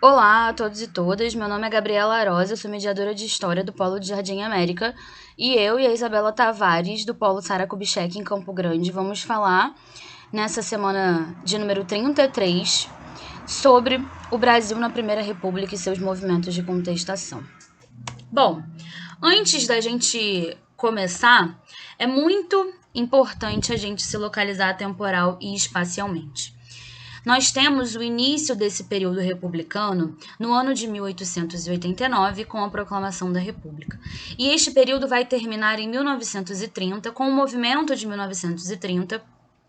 Olá a todos e todas, meu nome é Gabriela Arosa, eu sou mediadora de História do Polo de Jardim América e eu e a Isabela Tavares, do Polo Sara Kubitschek em Campo Grande, vamos falar nessa semana de número 33 sobre o Brasil na Primeira República e seus movimentos de contestação. Bom, antes da gente começar, é muito importante a gente se localizar temporal e espacialmente. Nós temos o início desse período republicano no ano de 1889, com a proclamação da República. E este período vai terminar em 1930, com o movimento de 1930,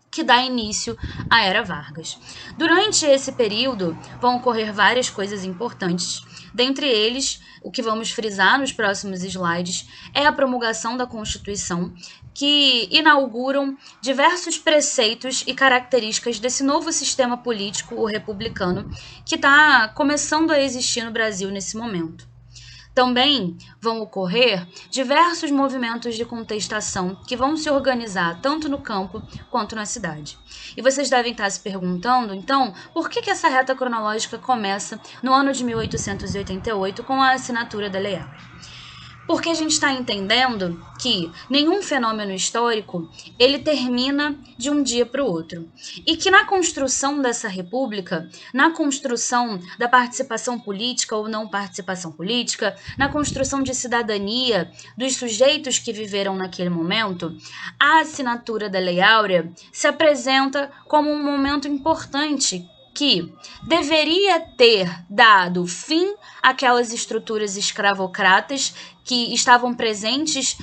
que dá início à Era Vargas. Durante esse período vão ocorrer várias coisas importantes. Dentre eles, o que vamos frisar nos próximos slides é a promulgação da Constituição, que inauguram diversos preceitos e características desse novo sistema político, o republicano, que está começando a existir no Brasil nesse momento. Também vão ocorrer diversos movimentos de contestação que vão se organizar tanto no campo quanto na cidade. E vocês devem estar se perguntando, então, por que essa reta cronológica começa no ano de 1888 com a assinatura da Lei Áurea? Porque a gente está entendendo que nenhum fenômeno histórico ele termina de um dia para o outro. E que na construção dessa república, na construção da participação política ou não participação política, na construção de cidadania dos sujeitos que viveram naquele momento, a assinatura da Lei Áurea se apresenta como um momento importante que deveria ter dado fim àquelas estruturas escravocratas que estavam presentes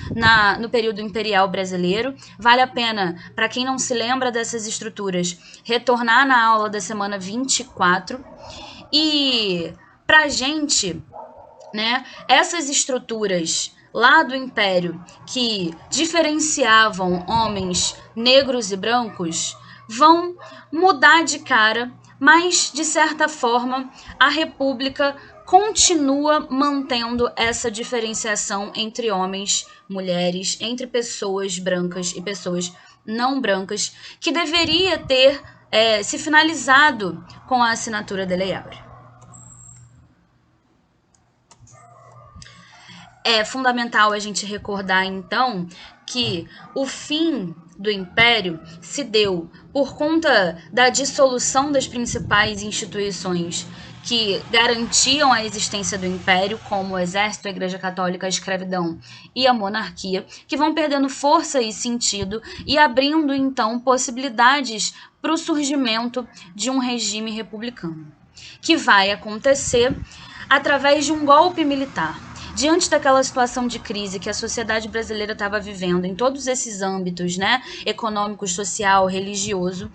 no período imperial brasileiro. Vale a pena, para quem não se lembra dessas estruturas, retornar na aula da semana 24. E para a gente, né, essas estruturas lá do Império que diferenciavam homens negros e brancos vão mudar de cara, mas, de certa forma, a República continua mantendo essa diferenciação entre homens, mulheres, entre pessoas brancas e pessoas não brancas, que deveria ter se finalizado com a assinatura da Lei Áurea. É fundamental a gente recordar, então, que o fim do Império se deu por conta da dissolução das principais instituições que garantiam a existência do Império, como o Exército, a Igreja Católica, a escravidão e a monarquia, que vão perdendo força e sentido e abrindo, então, possibilidades para o surgimento de um regime republicano, que vai acontecer através de um golpe militar. Diante daquela situação de crise que a sociedade brasileira estava vivendo em todos esses âmbitos, né, econômico, social, religioso,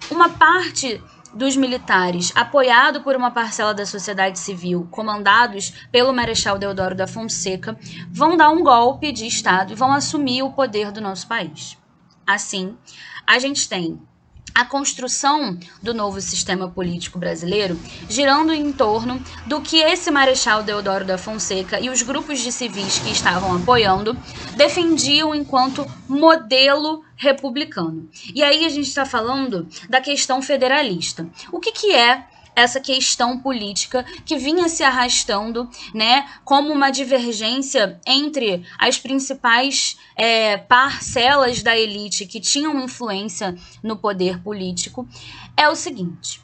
uma parte dos militares, apoiado por uma parcela da sociedade civil, comandados pelo Marechal Deodoro da Fonseca, vão dar um golpe de Estado e vão assumir o poder do nosso país. Assim, a gente tem a construção do novo sistema político brasileiro girando em torno do que esse Marechal Deodoro da Fonseca e os grupos de civis que estavam apoiando defendiam enquanto modelo republicano. E aí a gente está falando da questão federalista. O que é essa questão política que vinha se arrastando, né, como uma divergência entre as principais parcelas da elite que tinham influência no poder político, é o seguinte.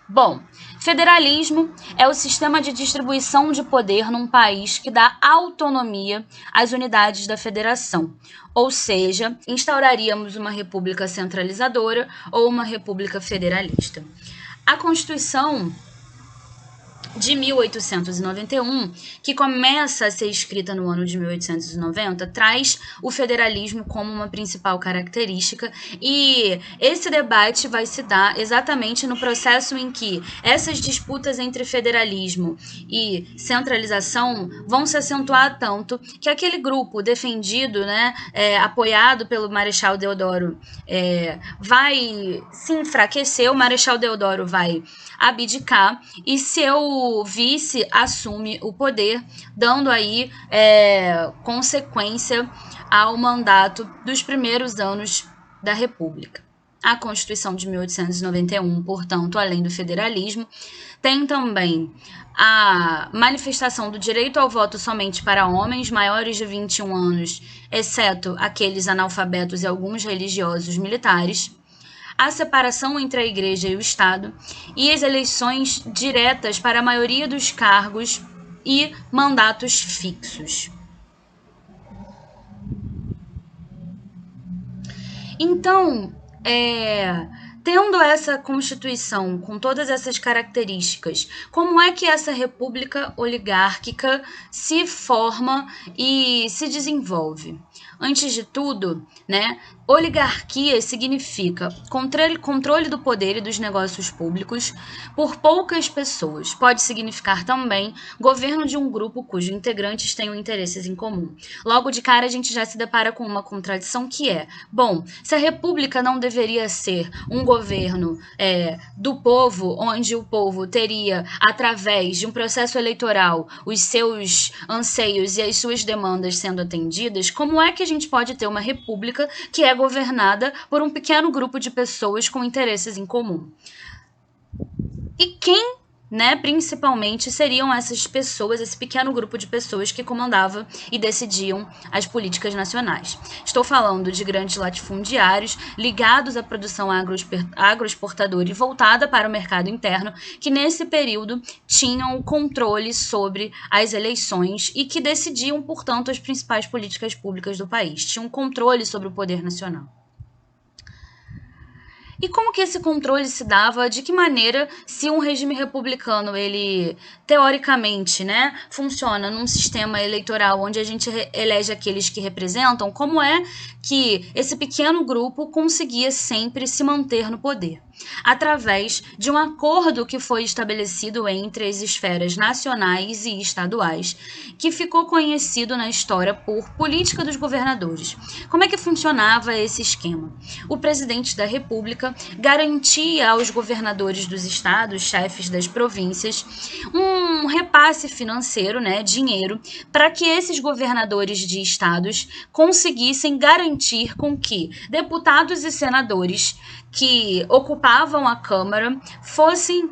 Bom, federalismo é o sistema de distribuição de poder num país que dá autonomia às unidades da federação. Ou seja, instauraríamos uma república centralizadora ou uma república federalista. A Constituição de 1891, que começa a ser escrita no ano de 1890, traz o federalismo como uma principal característica, e esse debate vai se dar exatamente no processo em que essas disputas entre federalismo e centralização vão se acentuar tanto que aquele grupo defendido, né, apoiado pelo Marechal Deodoro, vai se enfraquecer, o Marechal Deodoro vai abdicar e seu vice assume o poder, dando aí consequência ao mandato dos primeiros anos da República. a Constituição de 1891, portanto, além do federalismo. Tem também a manifestação do direito ao voto somente para homens maiores de 21 anos, exceto aqueles analfabetos e alguns religiosos militares, a separação entre a Igreja e o Estado e as eleições diretas para a maioria dos cargos e mandatos fixos. Então, tendo essa Constituição com todas essas características, como é que essa república oligárquica se forma e se desenvolve? Antes de tudo, né, oligarquia significa controle do poder e dos negócios públicos por poucas pessoas. Pode significar também governo de um grupo cujos integrantes tenham interesses em comum. Logo de cara, a gente já se depara com uma contradição que é, bom, se a república não deveria ser um governo do povo, onde o povo teria, através de um processo eleitoral, os seus anseios e as suas demandas sendo atendidas, como é que a gente pode ter uma república que é governada por um pequeno grupo de pessoas com interesses em comum? E quem, né, principalmente, seriam essas pessoas, esse pequeno grupo de pessoas que comandava e decidiam as políticas nacionais? Estou falando de grandes latifundiários ligados à produção agroexportadora e voltada para o mercado interno, que nesse período tinham o controle sobre as eleições e que decidiam, portanto, as principais políticas públicas do país, tinham controle sobre o poder nacional. E como que esse controle se dava? De que maneira, se um regime republicano, ele, teoricamente, né, funciona num sistema eleitoral onde a gente elege aqueles que representam, como é que esse pequeno grupo conseguia sempre se manter no poder? Através de um acordo que foi estabelecido entre as esferas nacionais e estaduais, que ficou conhecido na história por política dos governadores. Como é que funcionava esse esquema? O presidente da República garantia aos governadores dos estados, chefes das províncias, um repasse financeiro, né, dinheiro, para que esses governadores de estados conseguissem garantir com que deputados e senadores que ocupavam a Câmara fossem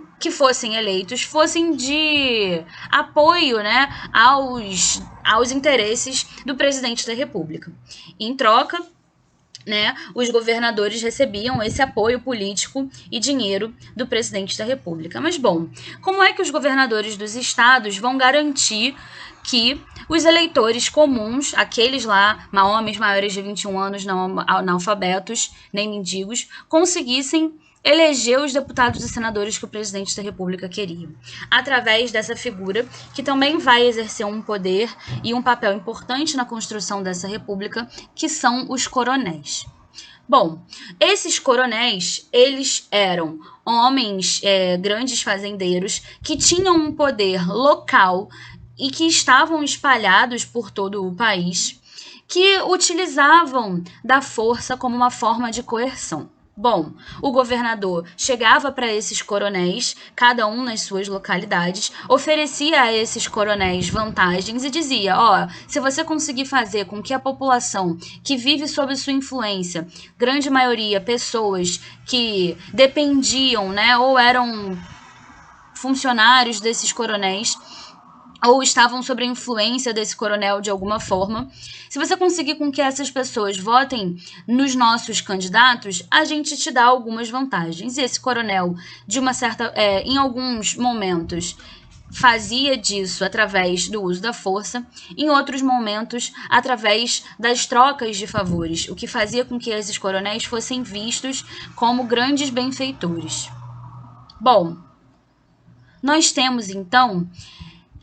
eleitos, fossem de apoio, né, aos interesses do presidente da República. Em troca, né, os governadores recebiam esse apoio político e dinheiro do presidente da República. Mas, bom, como é que os governadores dos estados vão garantir que os eleitores comuns, aqueles lá, homens maiores de 21 anos, não analfabetos, nem mendigos, conseguissem eleger os deputados e senadores que o presidente da República queria? Através dessa figura, que também vai exercer um poder e um papel importante na construção dessa república, que são os coronéis. Bom, esses coronéis, eles eram homens, grandes fazendeiros, que tinham um poder local e que estavam espalhados por todo o país, que utilizavam da força como uma forma de coerção. Bom, o governador chegava para esses coronéis, cada um nas suas localidades, oferecia a esses coronéis vantagens e dizia, se você conseguir fazer com que a população que vive sob sua influência, grande maioria pessoas que dependiam, né, ou eram funcionários desses coronéis, ou estavam sob a influência desse coronel de alguma forma, se você conseguir com que essas pessoas votem nos nossos candidatos, a gente te dá algumas vantagens. E esse coronel, em alguns momentos, fazia disso através do uso da força, em outros momentos, através das trocas de favores, o que fazia com que esses coronéis fossem vistos como grandes benfeitores. Bom, nós temos, então,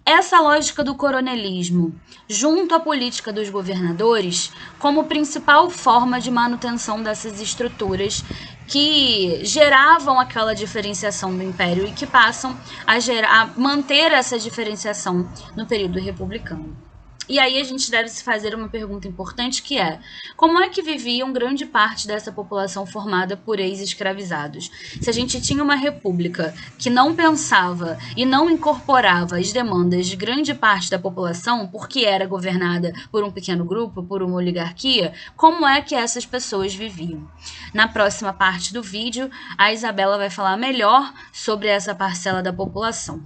essa lógica do coronelismo, junto à política dos governadores, como principal forma de manutenção dessas estruturas que geravam aquela diferenciação do Império e que passam a manter essa diferenciação no período republicano. E aí a gente deve se fazer uma pergunta importante que é: como é que viviam grande parte dessa população formada por ex-escravizados? Se a gente tinha uma república que não pensava e não incorporava as demandas de grande parte da população, porque era governada por um pequeno grupo, por uma oligarquia, como é que essas pessoas viviam? Na próxima parte do vídeo, a Isabela vai falar melhor sobre essa parcela da população.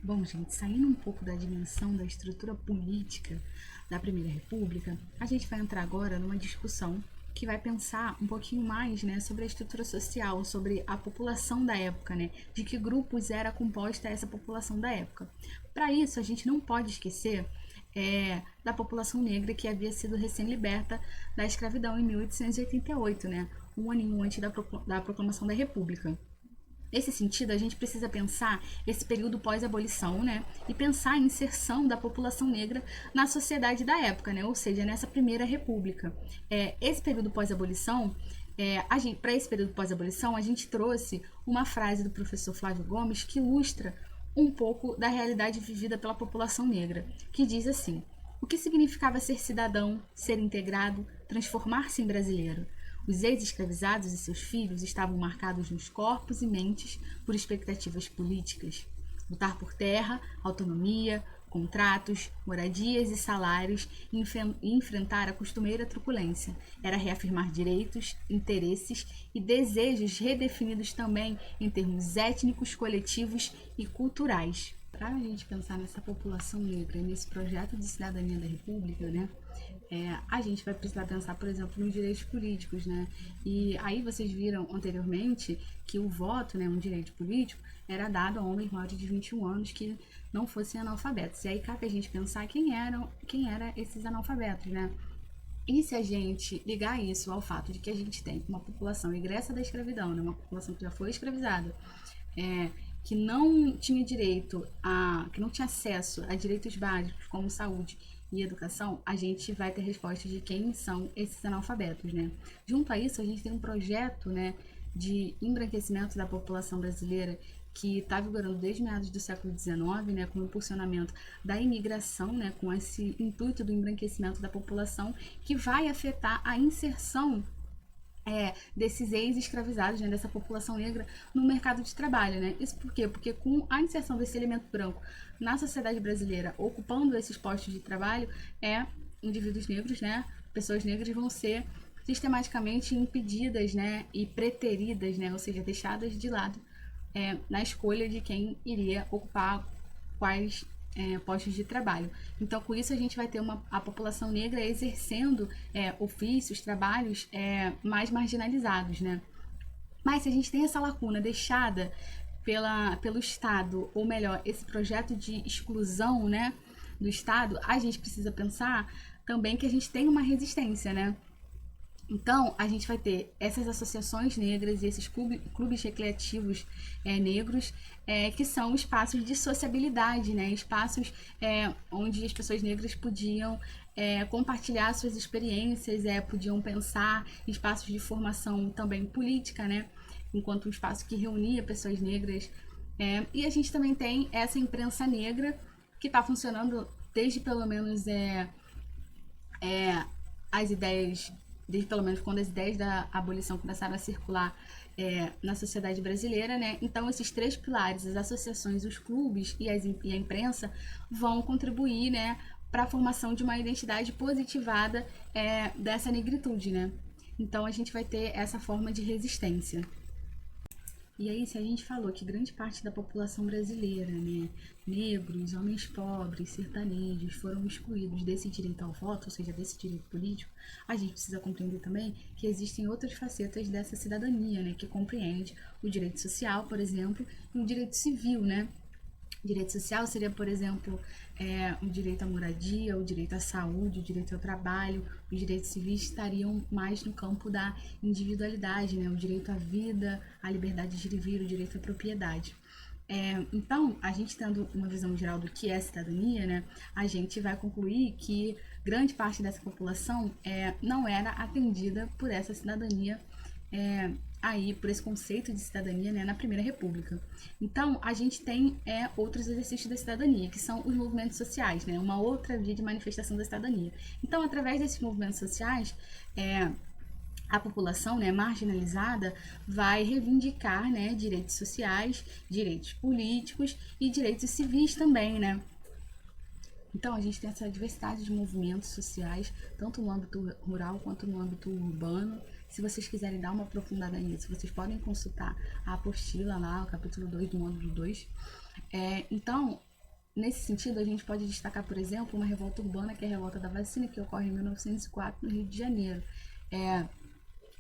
Bom, gente, saindo um pouco da dimensão da estrutura política da Primeira República, a gente vai entrar agora numa discussão que vai pensar um pouquinho mais, né, sobre a estrutura social, sobre a população da época, né, de que grupos era composta essa população da época. Para isso, a gente não pode esquecer da população negra que havia sido recém-liberta da escravidão em 1888, né, um aninho antes da proclamação da República. Nesse sentido, a gente precisa pensar esse período pós-abolição, né? E pensar a inserção da população negra na sociedade da época, né? Ou seja, nessa primeira república. Esse período pós-abolição, para esse período pós-abolição, a gente trouxe uma frase do professor Flávio Gomes que ilustra um pouco da realidade vivida pela população negra, que diz assim: o que significava ser cidadão, ser integrado, transformar-se em brasileiro? Os ex-escravizados e seus filhos estavam marcados nos corpos e mentes por expectativas políticas. Lutar por terra, autonomia, contratos, moradias e salários e enfrentar a costumeira truculência. Era reafirmar direitos, interesses e desejos redefinidos também em termos étnicos, coletivos e culturais. Para a gente pensar nessa população negra, nesse projeto de cidadania da República, né? A gente vai precisar pensar, por exemplo, nos direitos políticos, né? E aí vocês viram anteriormente que o voto, né, um direito político, era dado a homens maiores de 21 anos que não fossem analfabetos. E aí cabe a gente pensar quem eram esses analfabetos, né? E se a gente ligar isso ao fato de que a gente tem uma população egressa da escravidão, né, uma população que já foi escravizada, que não tinha que não tinha acesso a direitos básicos como saúde e educação, a gente vai ter resposta de quem são esses analfabetos, né? Junto a isso, a gente tem um projeto, né, de embranquecimento da população brasileira que está vigorando desde meados do século XIX, né, com o impulsionamento da imigração, né, com esse intuito do embranquecimento da população, que vai afetar a inserção desses ex-escravizados, né, dessa população negra no mercado de trabalho, né? Isso por quê? Porque com a inserção desse elemento branco na sociedade brasileira, ocupando esses postos de trabalho, indivíduos negros, né, pessoas negras vão ser sistematicamente impedidas, né, e preteridas, né, ou seja, deixadas de lado na escolha de quem iria ocupar quais postos de trabalho. Então, com isso, a gente vai ter a população negra exercendo ofícios, trabalhos mais marginalizados, né? Mas se a gente tem essa lacuna deixada pelo Estado, ou melhor, esse projeto de exclusão, né, do Estado, a gente precisa pensar também que a gente tem uma resistência, né? Então, a gente vai ter essas associações negras e esses clubes recreativos negros, que são espaços de sociabilidade, né? Espaços onde as pessoas negras podiam compartilhar suas experiências, podiam pensar, espaços de formação também política, né? Enquanto um espaço que reunia pessoas negras. E a gente também tem essa imprensa negra que está funcionando desde pelo menos as ideias, desde pelo menos quando as ideias da abolição começaram a circular na sociedade brasileira, né? Então, esses três pilares, as associações, os clubes e a imprensa, vão contribuir, né, para a formação de uma identidade positivada dessa negritude, né? Então, a gente vai ter essa forma de resistência. E aí, se a gente falou que grande parte da população brasileira, né, negros, homens pobres, sertanejos, foram excluídos desse direito ao voto, ou seja, desse direito político, a gente precisa compreender também que existem outras facetas dessa cidadania, né, que compreende o direito social, por exemplo, e o direito civil, né? Direito social seria, por exemplo, o direito à moradia, o direito à saúde, o direito ao trabalho. Os direitos civis estariam mais no campo da individualidade, né? O direito à vida, à liberdade de vir, o direito à propriedade. Então, a gente tendo uma visão geral do que é cidadania, né, a gente vai concluir que grande parte dessa população não era atendida por essa cidadania aí por esse conceito de cidadania, né, na Primeira República. Então, a gente tem outros exercícios da cidadania, que são os movimentos sociais, né, uma outra via de manifestação da cidadania. Então, através desses movimentos sociais, a população, né, marginalizada vai reivindicar, né, direitos sociais, direitos políticos e direitos civis também, né. Então, a gente tem essa diversidade de movimentos sociais, tanto no âmbito rural quanto no âmbito urbano. Se vocês quiserem dar uma aprofundada nisso, vocês podem consultar a apostila lá, o capítulo 2 do módulo 2. Então, nesse sentido, a gente pode destacar, por exemplo, uma revolta urbana, que é a revolta da vacina, que ocorre em 1904 no Rio de Janeiro.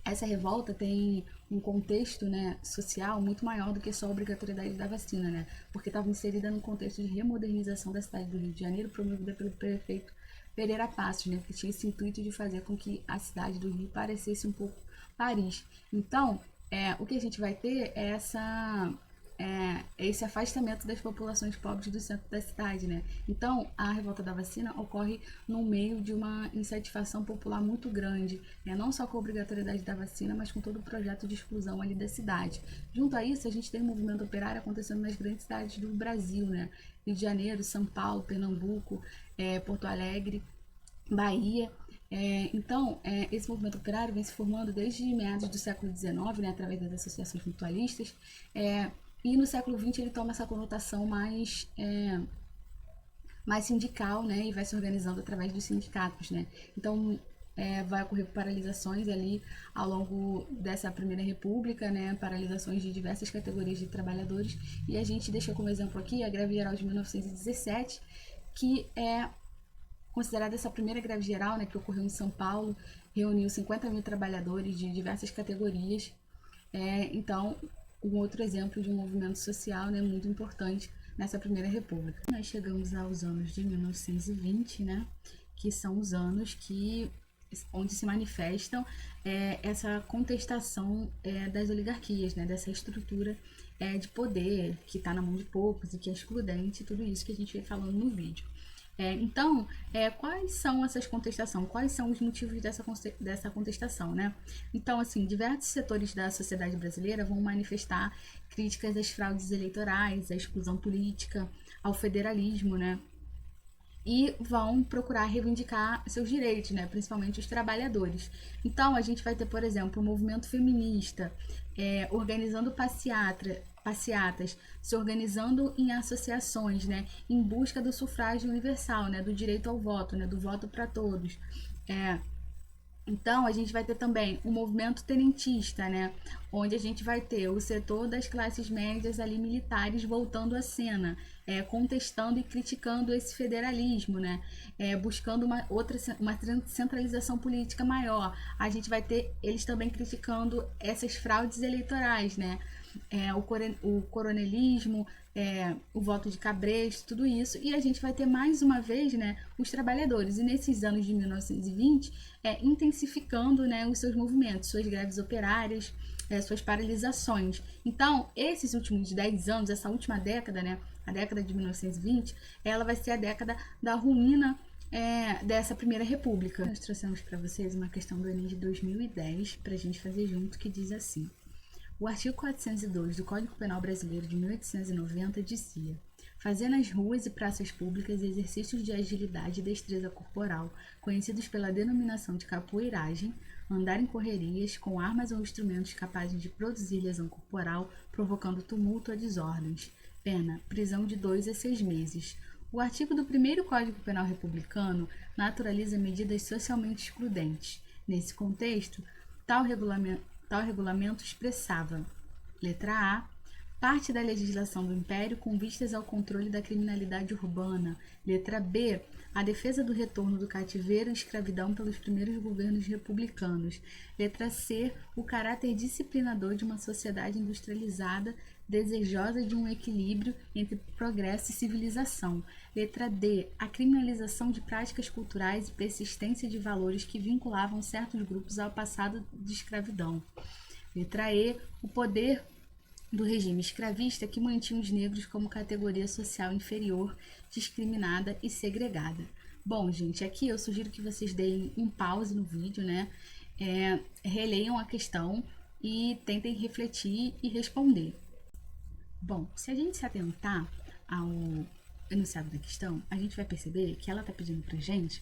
Essa revolta tem um contexto, né, social muito maior do que só a obrigatoriedade da vacina, né, porque estava inserida num contexto de remodernização da cidade do Rio de Janeiro, promovida pelo prefeito Pereira Passos, né, que tinha esse intuito de fazer com que a cidade do Rio parecesse um pouco Paris. Então, o que a gente vai ter é esse afastamento das populações pobres do centro da cidade, né? Então, a revolta da vacina ocorre no meio de uma insatisfação popular muito grande, né? Não só com a obrigatoriedade da vacina, mas com todo o projeto de exclusão ali da cidade. Junto a isso, a gente tem um movimento operário acontecendo nas grandes cidades do Brasil, né? Rio de Janeiro, São Paulo, Pernambuco, Porto Alegre, Bahia. Então, esse movimento operário vem se formando desde meados do século XIX, né, através das associações mutualistas, e no século XX ele toma essa conotação mais sindical, né, e vai se organizando através dos sindicatos, né. Então, vai ocorrer paralisações ali ao longo dessa Primeira República, né, paralisações de diversas categorias de trabalhadores, e a gente deixa como exemplo aqui a Greve Geral de 1917, que é considerada essa primeira greve geral, né, que ocorreu em São Paulo, reuniu 50 mil trabalhadores de diversas categorias. Então, um outro exemplo de um movimento social, né, muito importante nessa Primeira República. Nós chegamos aos anos de 1920, né, que são os anos onde se manifestam essa contestação das oligarquias, né, dessa estrutura de poder que está na mão de poucos e que é excludente, tudo isso que a gente vem falando no vídeo. Então, quais são essas contestações? Quais são os motivos dessa contestação, né? Então, assim, diversos setores da sociedade brasileira vão manifestar críticas às fraudes eleitorais, à exclusão política, ao federalismo, né? E vão procurar reivindicar seus direitos, né? Principalmente os trabalhadores. Então, a gente vai ter, por exemplo, o movimento feminista organizando passeatas, se organizando em associações, né? Em busca do sufrágio universal, né? Do direito ao voto, né? Do voto para todos. Então, a gente vai ter também o movimento tenentista, né? Onde a gente vai ter o setor das classes médias ali militares voltando à cena, contestando e criticando esse federalismo, né? Buscando uma centralização política maior. A gente vai ter eles também criticando essas fraudes eleitorais, né? O coronelismo, o voto de cabresto, tudo isso. E a gente vai ter mais uma vez, né, os trabalhadores. E nesses anos de 1920, intensificando, né, os seus movimentos, suas greves operárias, suas paralisações. Então, esses últimos 10 anos, essa última década, né, a década de 1920, ela vai ser a década da ruína dessa Primeira República. Nós trouxemos para vocês uma questão do Enem de 2010 para a gente fazer junto, que diz assim: o artigo 402 do Código Penal Brasileiro de 1890 dizia: fazer nas ruas e praças públicas exercícios de agilidade e destreza corporal, conhecidos pela denominação de capoeiragem, andar em correrias com armas ou instrumentos capazes de produzir lesão corporal, provocando tumulto ou desordens. Pena: prisão de 2 a 6 meses. O artigo do primeiro Código Penal Republicano naturaliza medidas socialmente excludentes. Nesse contexto, tal regulamento expressava: letra A, parte da legislação do Império com vistas ao controle da criminalidade urbana. Letra B, a defesa do retorno do cativeiro e escravidão pelos primeiros governos republicanos. Letra C, o caráter disciplinador de uma sociedade industrializada desejosa de um equilíbrio entre progresso e civilização. Letra D, a criminalização de práticas culturais e persistência de valores que vinculavam certos grupos ao passado de escravidão. Letra E, o poder do regime escravista que mantinha os negros como categoria social inferior, discriminada e segregada. Bom, gente, aqui eu sugiro que vocês deem um pause no vídeo, né? Releiam a questão e tentem refletir e responder. Bom, se a gente se atentar ao enunciado da questão, a gente vai perceber que ela está pedindo para a gente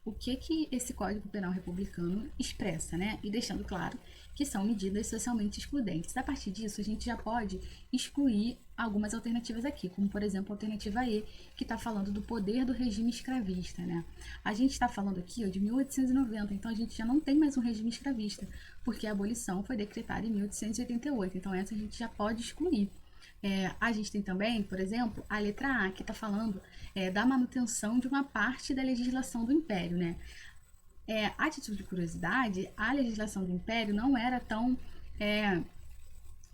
o que esse Código Penal republicano expressa, né? E deixando claro que são medidas socialmente excludentes. A partir disso, a gente já pode excluir algumas alternativas aqui, como, por exemplo, a alternativa E, que está falando do poder do regime escravista, né? A gente está falando aqui de 1890, então a gente já não tem mais um regime escravista, porque a abolição foi decretada em 1888, então essa a gente já pode excluir. A gente tem também, por exemplo, a letra A, que está falando da manutenção de uma parte da legislação do Império, né? A título de curiosidade, a legislação do Império não era tão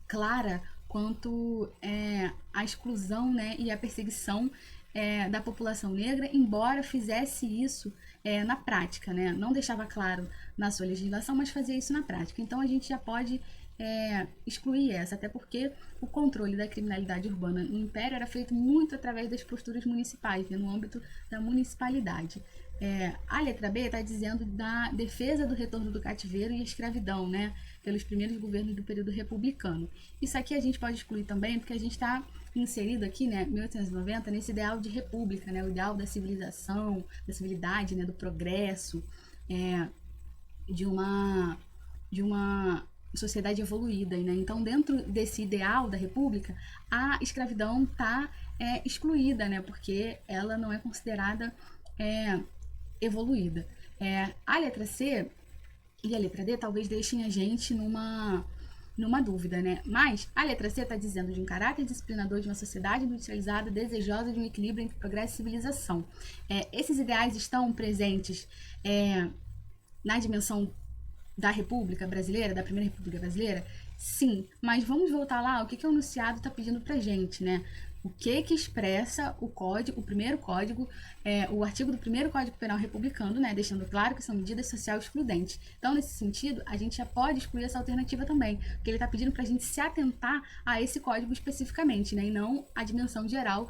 clara quanto a exclusão, né, e a perseguição da população negra, embora fizesse isso na prática, né? Não deixava claro na sua legislação, mas fazia isso na prática. Então a gente já pode excluir essa, até porque o controle da criminalidade urbana no Império era feito muito através das posturas municipais, né, no âmbito da municipalidade. A letra B está dizendo da defesa do retorno do cativeiro e escravidão, né, pelos primeiros governos do período republicano. Isso aqui a gente pode excluir também, porque a gente está inserido aqui, né, 1890, nesse ideal de república, né, o ideal da civilização, da civilidade, né, do progresso, de uma sociedade evoluída, né? Então, dentro desse ideal da república, a escravidão está excluída, né? Porque ela não é considerada evoluída. A letra C e a letra D talvez deixem a gente numa dúvida, né? Mas a letra C está dizendo de um caráter disciplinador de uma sociedade industrializada desejosa de um equilíbrio entre progresso e civilização. Esses ideais estão presentes na dimensão da República Brasileira, da Primeira República Brasileira? Sim, mas vamos voltar lá, o que o enunciado está pedindo pra gente, né? O que expressa o código, o primeiro código, o artigo do primeiro Código Penal republicano, né? Deixando claro que são medidas sociais excludentes. Então, nesse sentido, a gente já pode excluir essa alternativa também, porque ele está pedindo pra gente se atentar a esse código especificamente, né? E não a dimensão geral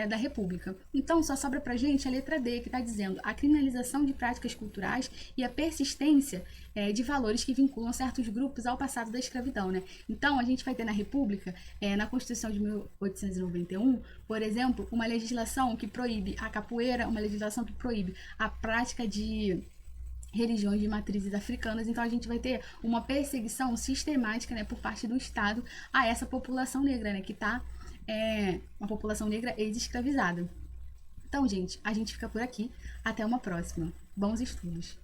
da República. Então, só sobra pra gente a letra D, que está dizendo a criminalização de práticas culturais e a persistência de valores que vinculam certos grupos ao passado da escravidão, né? Então, a gente vai ter na República, na Constituição de 1891, por exemplo, uma legislação que proíbe a capoeira, uma legislação que proíbe a prática de religiões de matrizes africanas. Então a gente vai ter uma perseguição sistemática, né, por parte do Estado a essa população negra, né, que está uma população negra ex-escravizada. Então, gente, a gente fica por aqui. Até uma próxima. Bons estudos!